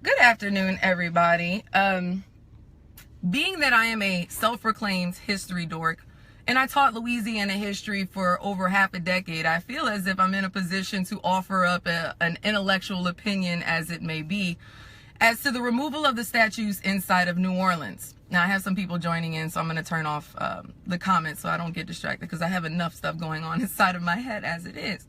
Good afternoon, everybody. Being that I am a self-proclaimed history dork, and I taught Louisiana history for over half a decade, I feel as if I'm in a position to offer up an intellectual opinion, as it may be, as to the removal of the statues inside of New Orleans. Now, I have some people joining in, so I'm going to turn off the comments so I don't get distracted, because I have enough stuff going on inside of my head as it is.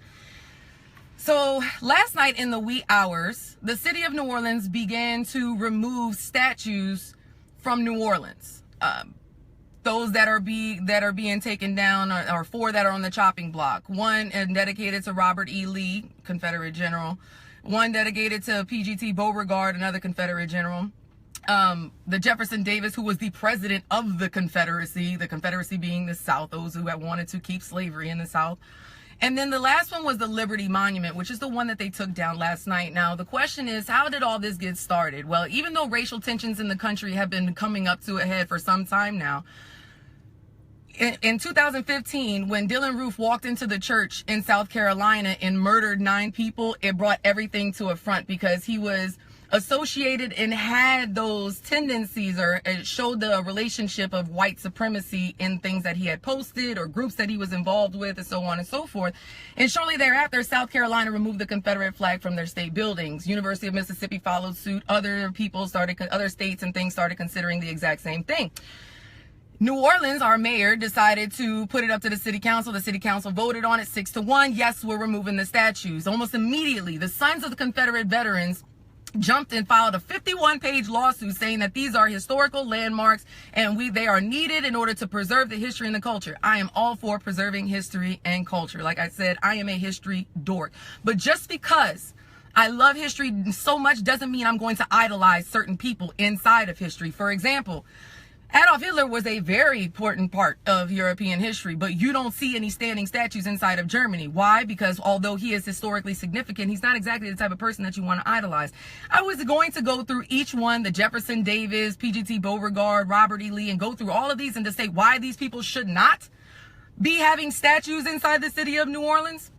So last night in the wee hours, the city of New Orleans began to remove statues from New Orleans. Those that are being taken down are four that are on the chopping block. One dedicated to Robert E. Lee, Confederate general. One dedicated to PGT Beauregard, another Confederate general. The Jefferson Davis, who was the president of the Confederacy being the South, those who had wanted to keep slavery in the South. And then the last one was the Liberty Monument, which is the one that they took down last night. Now, the question is, how did all this get started? Well, even though racial tensions in the country have been coming up to a head for some time now, in 2015, when Dylann Roof walked into the church in South Carolina and murdered 9 people, it brought everything to a front, because he was associated and had those tendencies, or it showed the relationship of white supremacy in things that he had posted or groups that he was involved with, and so on and so forth. And shortly thereafter, South Carolina removed the Confederate flag from their state buildings. University of Mississippi followed suit. Other states and things started considering the exact same thing. New Orleans, our mayor, decided to put it up to the city council. The city council voted on it 6-1. Yes, we're removing the statues. Almost immediately, the Sons of the Confederate Veterans jumped and filed a 51-page lawsuit saying that these are historical landmarks and they are needed in order to preserve the history and the culture. I am all for preserving history and culture. Like I said, I am a history dork. But just because I love history so much doesn't mean I'm going to idolize certain people inside of history. For example, Adolf Hitler was a very important part of European history, but you don't see any standing statues inside of Germany. Why? Because although he is historically significant, he's not exactly the type of person that you want to idolize. I was going to go through each one, the Jefferson Davis, PGT Beauregard, Robert E. Lee, and go through all of these and to say why these people should not be having statues inside the city of New Orleans.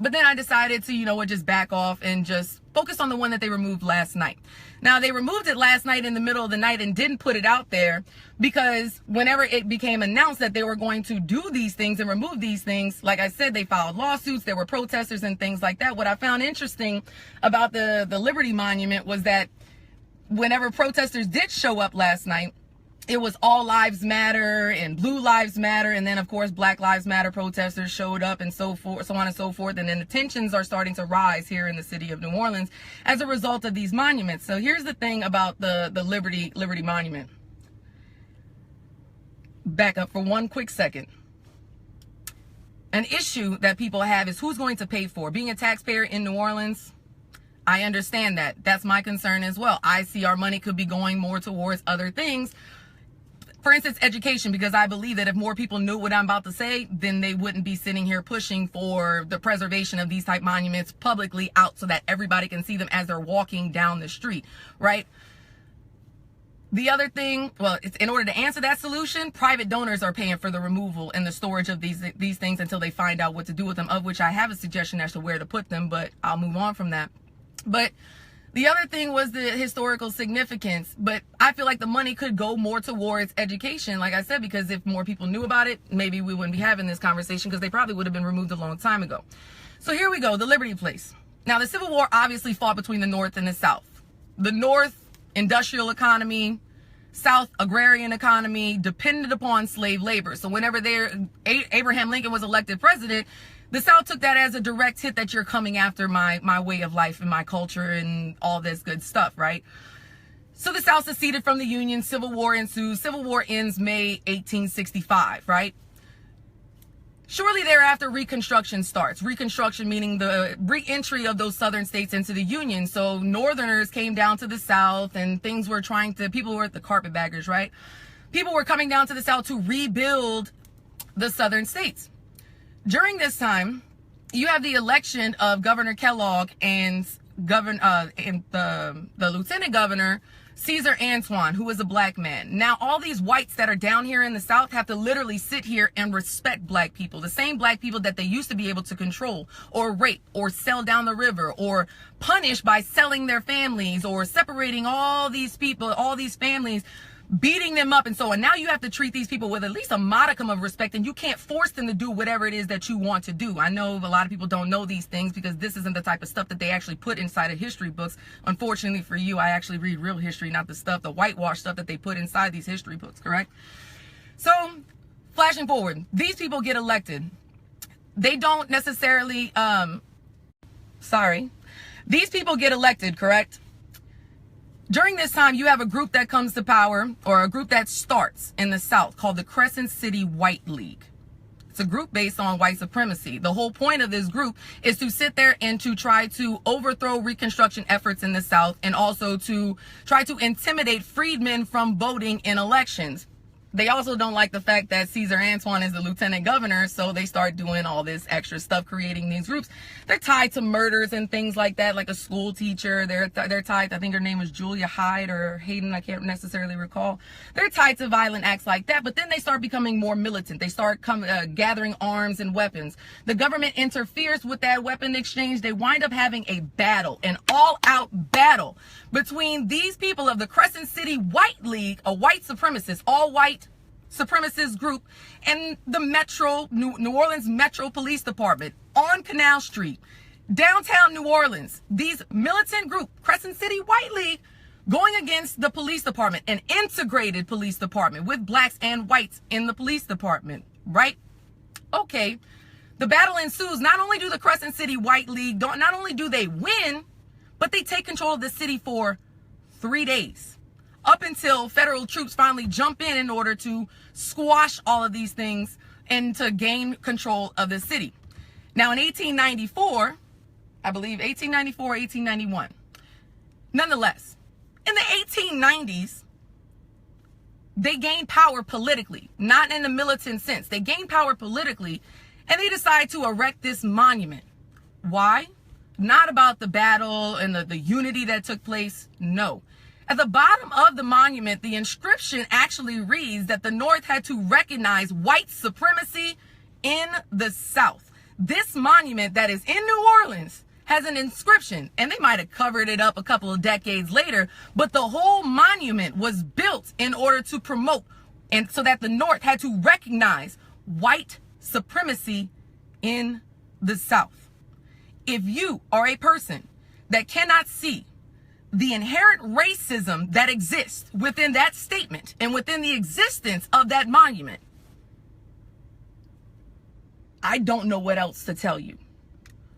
But then I decided to, just back off and just focus on the one that they removed last night. Now, they removed it last night in the middle of the night and didn't put it out there because whenever it became announced that they were going to do these things and remove these things, like I said, they filed lawsuits, there were protesters and things like that. What I found interesting about the Liberty Monument was that whenever protesters did show up last night, it was All Lives Matter and Blue Lives Matter. And then, of course, Black Lives Matter protesters showed up and so forth, so on and so forth. And then the tensions are starting to rise here in the city of New Orleans as a result of these monuments. So here's the thing about the Liberty Monument. Back up for one quick second. An issue that people have is who's going to pay for being a taxpayer in New Orleans. I understand that. That's my concern as well. I see our money could be going more towards other things. For instance, education, because I believe that if more people knew what I'm about to say, then they wouldn't be sitting here pushing for the preservation of these type monuments publicly out so that everybody can see them as they're walking down the street, right? The other thing, well, it's in order to answer that solution, private donors are paying for the removal and the storage of these things until they find out what to do with them, of which I have a suggestion as to where to put them, but I'll move on from that. But the other thing was the historical significance, but I feel like the money could go more towards education, like I said, because if more people knew about it, maybe we wouldn't be having this conversation because they probably would have been removed a long time ago. So here we go, the Liberty Place. Now, the Civil War obviously fought between the North and the South. The North, industrial economy, South, agrarian economy, depended upon slave labor. So whenever Abraham Lincoln was elected president, the South took that as a direct hit that you're coming after my way of life and my culture and all this good stuff, right? So the South seceded from the Union, Civil War ensues. Civil War ends May 1865, right? Shortly thereafter, Reconstruction starts. Reconstruction meaning the re-entry of those southern states into the Union. So Northerners came down to the South and people were the carpetbaggers, right? People were coming down to the South to rebuild the southern states. During this time, you have the election of Governor Kellogg and the lieutenant governor, Caesar Antoine, who is a black man. Now, all these whites that are down here in the South have to literally sit here and respect black people, the same black people that they used to be able to control or rape or sell down the river or punish by selling their families or separating all these people, all these families, beating them up and so on. Now you have to treat these people with at least a modicum of respect, and you can't force them to do whatever it is that you want to do. I know a lot of people don't know these things because this isn't the type of stuff that they actually put inside of history books. Unfortunately for you, I actually read real history, not the whitewash stuff that they put inside these history books, correct? So, flashing forward, these people get elected. They don't necessarily, these people get elected, correct? During this time, you have a group that comes to power, or a group that starts in the South, called the Crescent City White League. It's a group based on white supremacy. The whole point of this group is to sit there and to try to overthrow Reconstruction efforts in the South, and also to try to intimidate freedmen from voting in elections. They also don't like the fact that Caesar Antoine is the lieutenant governor, so they start doing all this extra stuff, creating these groups. They're tied to murders and things like that, like a school teacher. They're tied, I think her name was Julia Hyde or Hayden, I can't necessarily recall. They're tied to violent acts like that, but then they start becoming more militant. They start gathering arms and weapons. The government interferes with that weapon exchange. They wind up having a battle, an all-out battle between these people of the Crescent City White League, a white supremacist, all-white supremacist group, and the New Orleans Metro Police Department on Canal Street, downtown New Orleans. These militant group, Crescent City White League, going against the police department, an integrated police department with blacks and whites in the police department, right? Okay, the battle ensues. Not only do the Crescent City White League, not only do they win, but they take control of the city for 3 days, up until federal troops finally jump in order to squash all of these things and to gain control of the city. Now, in 1894, I believe 1894, 1891, nonetheless, in the 1890s, they gained power politically, not in the militant sense. They gained power politically, and they decide to erect this monument. Why? Not about the battle and the unity that took place. No. At the bottom of the monument, the inscription actually reads that the North had to recognize white supremacy in the South. This monument that is in New Orleans has an inscription, and they might have covered it up a couple of decades later, but the whole monument was built in order to promote, and so that the North had to recognize white supremacy in the South. If you are a person that cannot see the inherent racism that exists within that statement and within the existence of that monument, I don't know what else to tell you.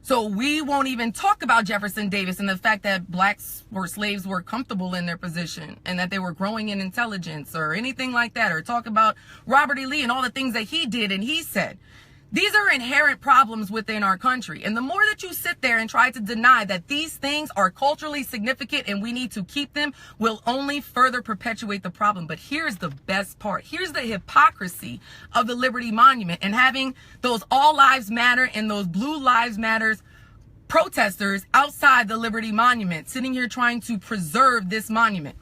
So we won't even talk about Jefferson Davis and the fact that blacks or slaves were comfortable in their position and that they were growing in intelligence or anything like that, or talk about Robert E. Lee and all the things that he did and he said. These are inherent problems within our country. And the more that you sit there and try to deny that these things are culturally significant and we need to keep them, will only further perpetuate the problem. But here's the best part. Here's the hypocrisy of the Liberty Monument and having those All Lives Matter and those Blue Lives Matters protesters outside the Liberty Monument, sitting here trying to preserve this monument.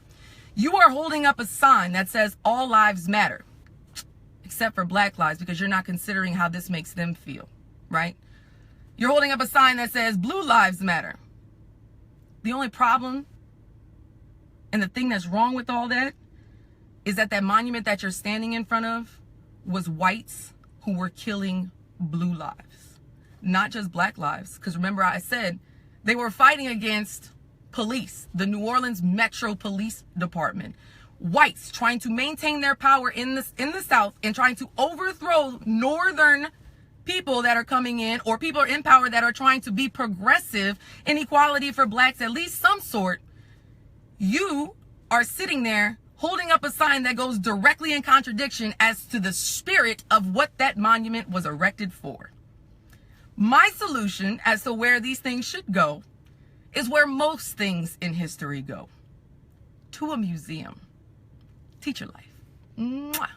You are holding up a sign that says All Lives Matter, except for Black lives, because you're not considering how this makes them feel, right? You're holding up a sign that says Blue Lives Matter. The only problem and the thing that's wrong with all that is that that monument that you're standing in front of was whites who were killing blue lives, not just black lives. Because remember, I said they were fighting against police, the New Orleans Metro Police Department. Whites trying to maintain their power in the South and trying to overthrow northern people that are coming in, or people in power that are trying to be progressive in equality for blacks, at least some sort. You are sitting there holding up a sign that goes directly in contradiction as to the spirit of what that monument was erected for. My solution as to where these things should go is where most things in history go: to a museum. Teacher life. Mwah.